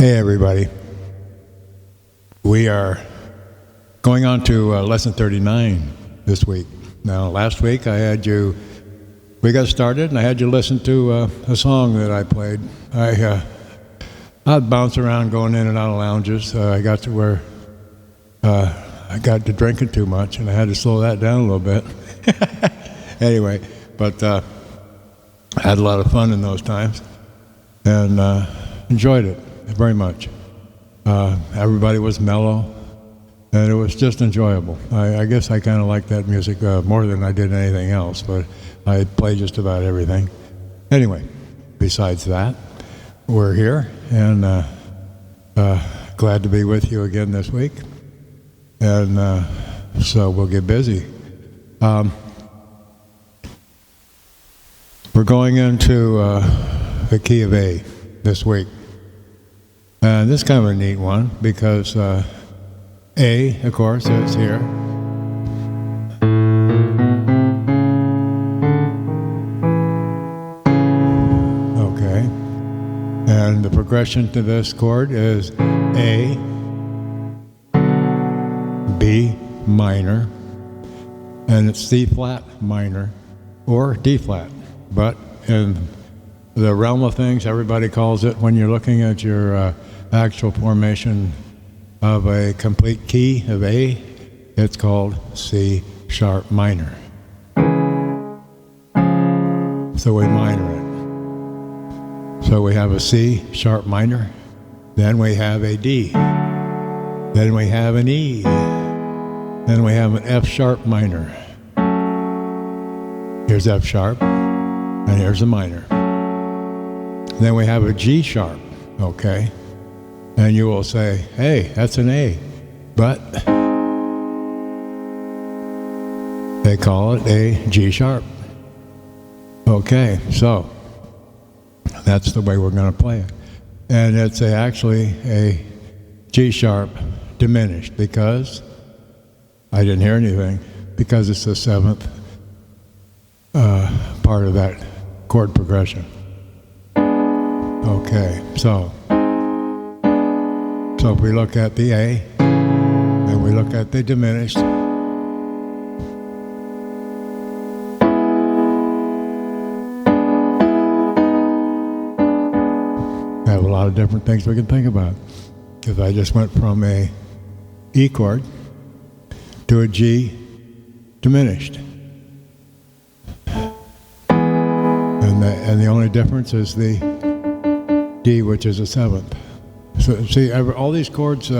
Hey everybody, we are going on to lesson 39 this week. Now last week we got started and I had you listen to a song that I played. I'd bounce around going in and out of lounges. I got to where I got to drinking too much and I had to slow that down a little bit. Anyway, but I had a lot of fun in those times and enjoyed it very much. Everybody was mellow, and it was just enjoyable. I guess I kind of liked that music more than I did anything else, but I played just about everything. Anyway, besides that, we're here, and glad to be with you again this week. And so we'll get busy. We're going into the key of A this week. And this is kind of a neat one because A, of course, is here. Okay. And the progression to this chord is A, B minor, and it's C flat minor or D flat. But in the realm of things, everybody calls it, when you're looking at your actual formation of a complete key of A, it's called C sharp minor. So we minor it. So we have a C sharp minor, then we have a D, then we have an E, then we have an F sharp minor. Here's F sharp, and here's a minor. Then we have a G sharp, okay? And you will say, hey, that's an A. But they call it a G sharp. Okay, so that's the way we're going to play it. And it's actually a G sharp diminished because I didn't hear anything, because it's the seventh part of that chord progression. Okay, so if we look at the A, and we look at the diminished, I have a lot of different things we can think about. Because I just went from a E chord to a G diminished. And the only difference is the D, which is a seventh. So see, all these chords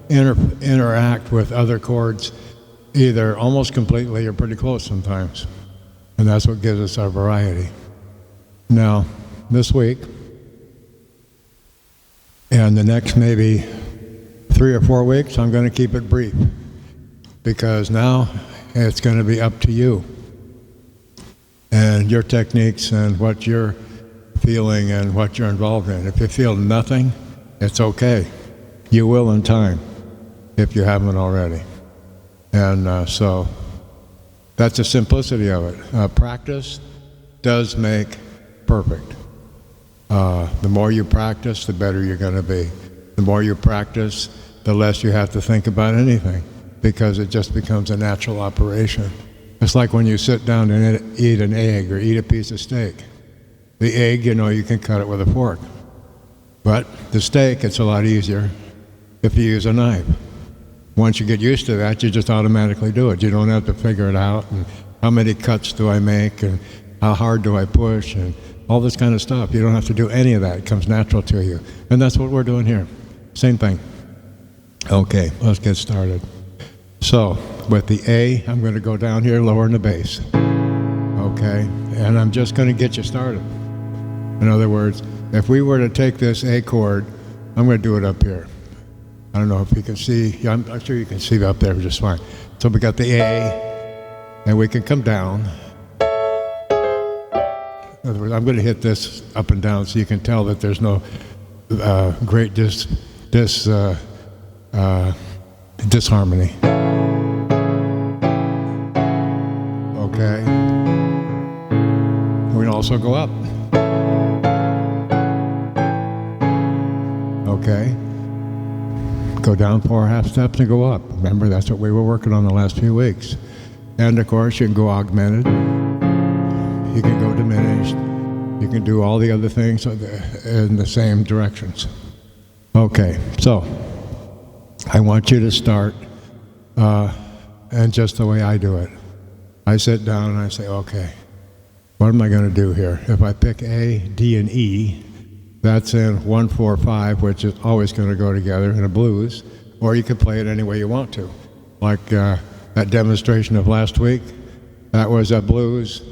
interact with other chords either almost completely or pretty close sometimes. And that's what gives us our variety. Now, this week, and the next maybe 3 or 4 weeks, I'm going to keep it brief. Because now it's going to be up to you. And your techniques and what you're feeling and what you're involved in. If you feel nothing, it's okay. You will in time, if you haven't already. And so that's the simplicity of it. Practice does make perfect. The more you practice, the better you're going to be. The more you practice, the less you have to think about anything, because it just becomes a natural operation. It's like when you sit down and eat an egg or eat a piece of steak. The egg, you can cut it with a fork. But the steak, it's a lot easier if you use a knife. Once you get used to that, you just automatically do it. You don't have to figure it out, and how many cuts do I make, and how hard do I push, and all this kind of stuff. You don't have to do any of that. It comes natural to you. And that's what we're doing here. Same thing. Okay, let's get started. So, with the A, I'm going to go down here, lowering the bass. Okay, and I'm just going to get you started. In other words, if we were to take this A chord, I'm going to do it up here. I don't know if you can see. Yeah, I'm sure you can see up there just fine. So we got the A, and we can come down. In other words, I'm going to hit this up and down so you can tell that there's no great disharmony. Okay. We can also go up. Okay? Go down 4 half steps and go up. Remember, that's what we were working on the last few weeks. And of course, you can go augmented. You can go diminished. You can do all the other things in the same directions. Okay, so I want you to start, and just the way I do it. I sit down and I say, okay, what am I going to do here? If I pick A, D, and E, that's in 1, 4, 5, which is always going to go together in a blues, or you can play it any way you want to. Like that demonstration of last week, that was a blues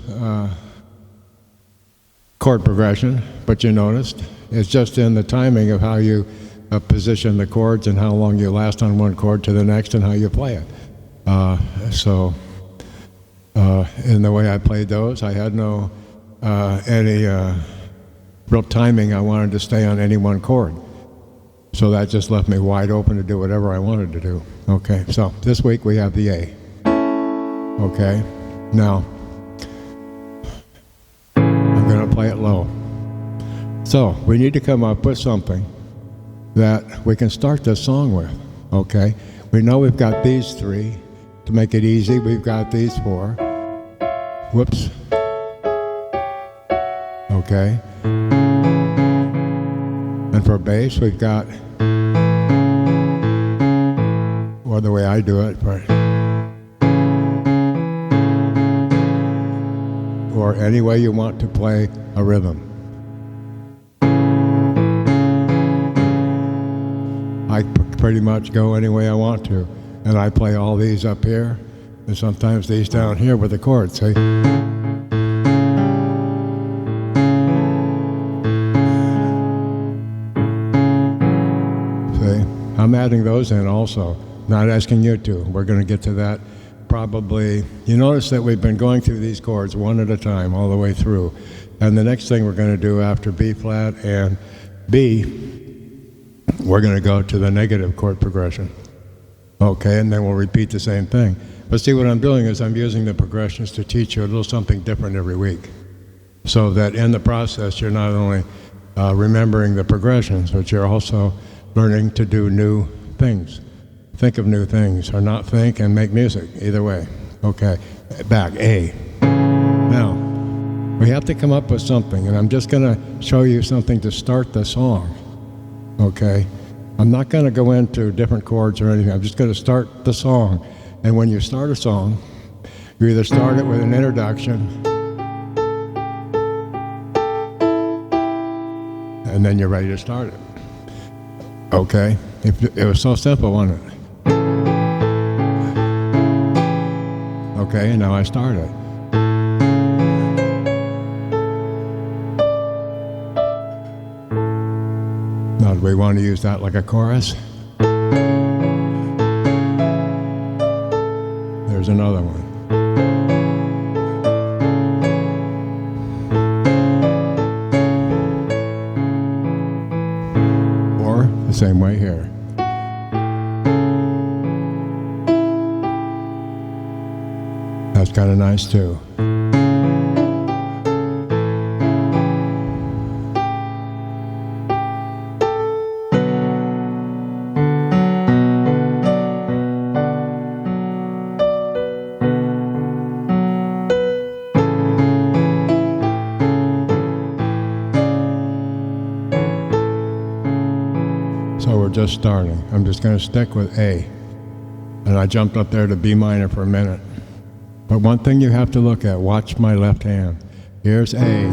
chord progression, but you noticed it's just in the timing of how you position the chords and how long you last on one chord to the next and how you play it. In the way I played those, I had no any real timing. I wanted to stay on any one chord. So that just left me wide open to do whatever I wanted to do. Okay, so this week we have the A. Okay, now I'm going to play it low. So we need to come up with something that we can start this song with. Okay, we know we've got these 3. To make it easy, we've got these 4. Whoops. Okay. And for bass, we've got, or the way I do it, or any way you want to play a rhythm. I pretty much go any way I want to, and I play all these up here, and sometimes these down here with the chords, see? I'm adding those in also, not asking you to. We're going to get to that probably. You notice that we've been going through these chords one at a time all the way through. And the next thing we're going to do after B flat and B, we're going to go to the negative chord progression. Okay, and then we'll repeat the same thing. But see, what I'm doing is I'm using the progressions to teach you a little something different every week. So that in the process, you're not only remembering the progressions, but you're also learning to do new things. Think of new things, or not think and make music, either way. Okay, back, A. Now, we have to come up with something, and I'm just going to show you something to start the song. Okay? I'm not going to go into different chords or anything. I'm just going to start the song. And when you start a song, you either start it with an introduction, and then you're ready to start it. Okay? It was so simple, wasn't it? Okay, and now I start it. Now, do we want to use that like a chorus? There's another one. Or the same way here. That's kind of nice too. So we're just starting. I'm just going to stick with A. And I jumped up there to B minor for a minute. But one thing you have to look at, watch my left hand. Here's A,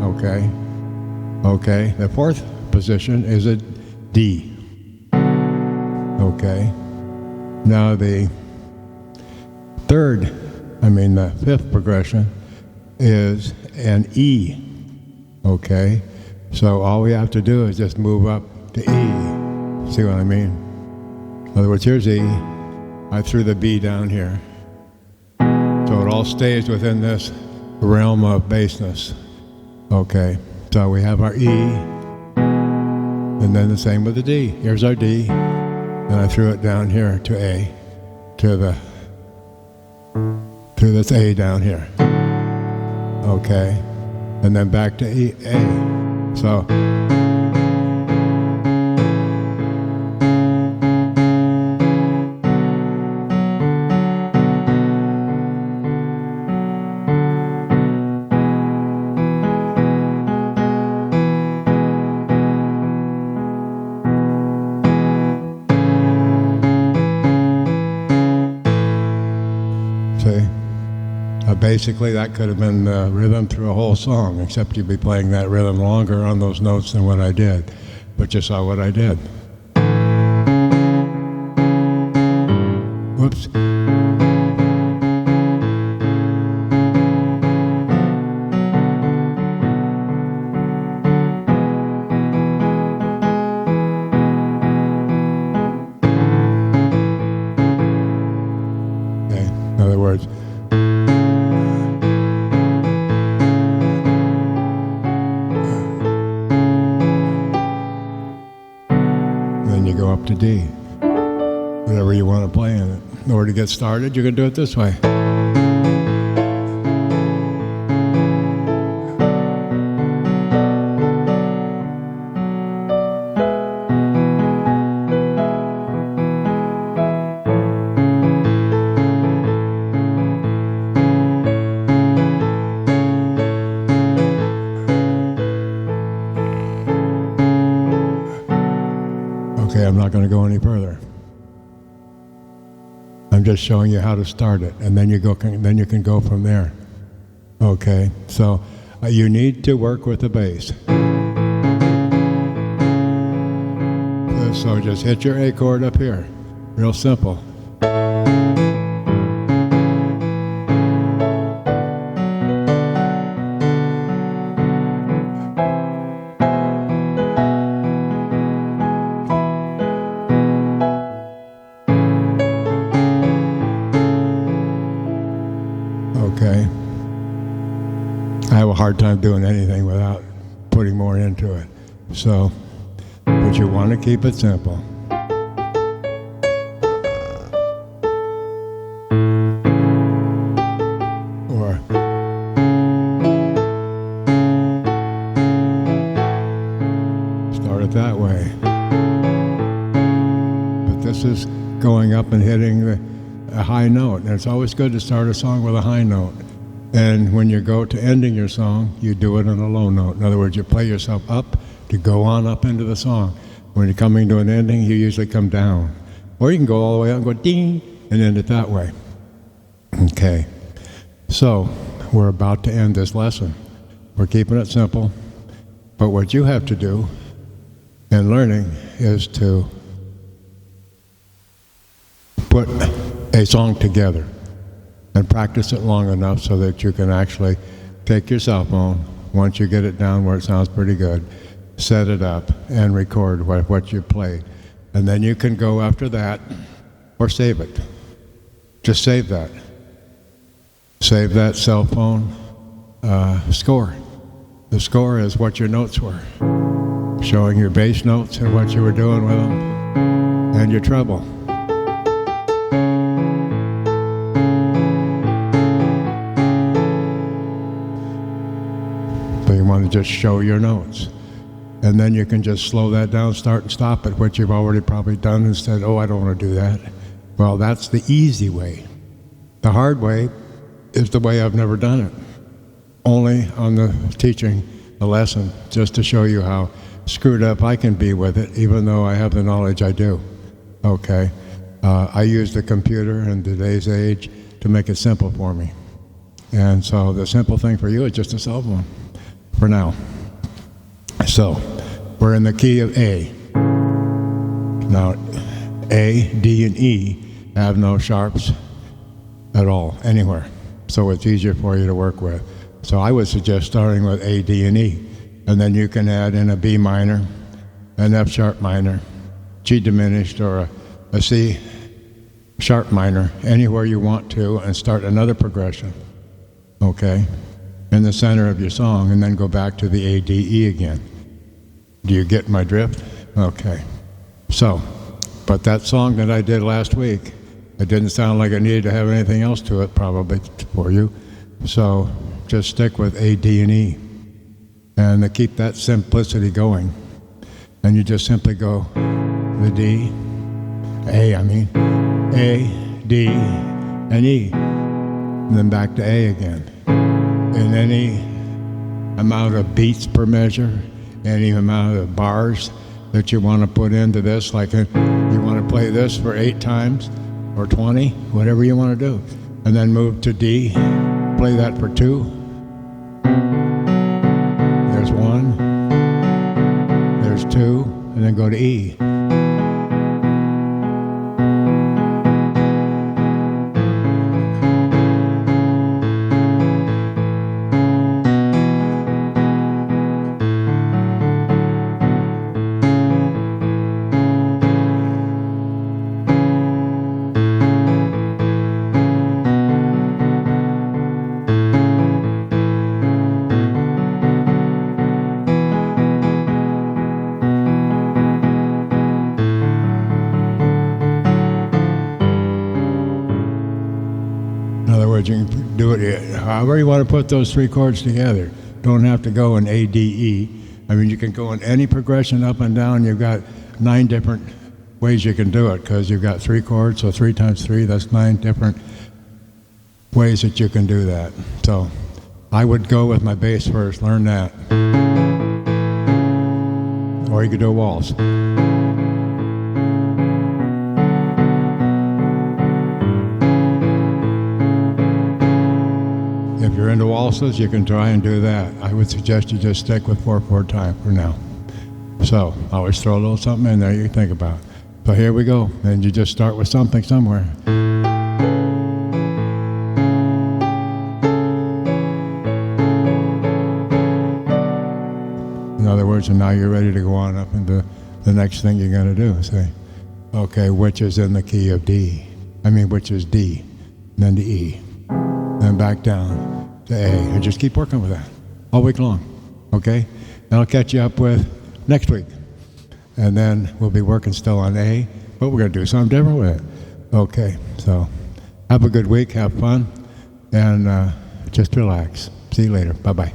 okay? Okay, the fourth position is a D, okay? Now the fifth progression is an E, okay? So all we have to do is just move up to E. See what I mean? In other words, here's E. I threw the B down here. So it all stays within this realm of bassness. Okay, so we have our E, and then the same with the D. Here's our D, and I threw it down here to A, to this A down here. Okay, and then back to E, A. So basically that could have been the rhythm through a whole song, except you'd be playing that rhythm longer on those notes than what I did. But you saw what I did. Whoops. Okay, in other words, then you go up to D, whatever you want to play in it. In order to get started, you can do it this way. Okay, I'm not going to go any further. I'm just showing you how to start it, and then you can go from there. Okay, so you need to work with the bass. So just hit your A chord up here, real simple. Okay. I have a hard time doing anything without putting more into it. So, but you want to keep it simple. Or start it that way. But this is going up and hitting a high note, and it's always good to start a song with a high note. And when you go to ending your song, you do it on a low note. In other words, you play yourself up to go on up into the song. When you're coming to an ending, you usually come down. Or you can go all the way up and go ding, and end it that way. Okay, so we're about to end this lesson. We're keeping it simple, but what you have to do in learning is to put a song together and practice it long enough so that you can actually take your cell phone, once you get it down where it sounds pretty good, set it up and record what you played. And then you can go after that or save it. Just save that. Save that cell phone score. The score is what your notes were, showing your bass notes and what you were doing with them, and your treble. So you want to just show your notes. And then you can just slow that down, start and stop it, which you've already probably done and said, oh, I don't want to do that. Well, that's the easy way. The hard way is the way I've never done it. Only on the teaching, the lesson, just to show you how screwed up I can be with it, even though I have the knowledge I do. Okay? I use the computer in today's age to make it simple for me. And so the simple thing for you is just a cell phone. For now. So, we're in the key of A. Now, A, D, and E have no sharps at all, anywhere. So it's easier for you to work with. So I would suggest starting with A, D, and E. And then you can add in a B minor, an F sharp minor, G diminished, or a C sharp minor, anywhere you want to, and start another progression. Okay? In the center of your song, and then go back to the A, D, E again. Do you get my drift? Okay. So, but that song that I did last week, it didn't sound like it needed to have anything else to it, probably, for you. So, just stick with A, D, and E. And to keep that simplicity going. And you just simply go the D, A, D, and E. And then back to A again. In any amount of beats per measure, any amount of bars that you want to put into this, like you want to play this for 8 times or 20, whatever you want to do, and then move to D, play that for 2. There's 1. There's 2, and then go to E. In other words, you can do it however you want to put those 3 chords together. Don't have to go in A, D, E. I mean, you can go in any progression up and down. You've got 9 different ways you can do it because you've got 3 chords, so 3 times 3, that's 9 different ways that you can do that. So I would go with my bass first, learn that. Or you could do a waltz. If you're into waltzes, you can try and do that. I would suggest you just stick with 4/4 time for now. So I always throw a little something in there you can think about. So here we go. And you just start with something somewhere. In other words, and now you're ready to go on up into the next thing you're going to do. Say, okay, which is in the key of D? Which is D, and then to E, then back down to A, and just keep working with that all week long, okay? And I'll catch you up with next week. And then we'll be working still on A, but we're going to do something different with it. Okay, so have a good week, have fun, and just relax. See you later. Bye-bye.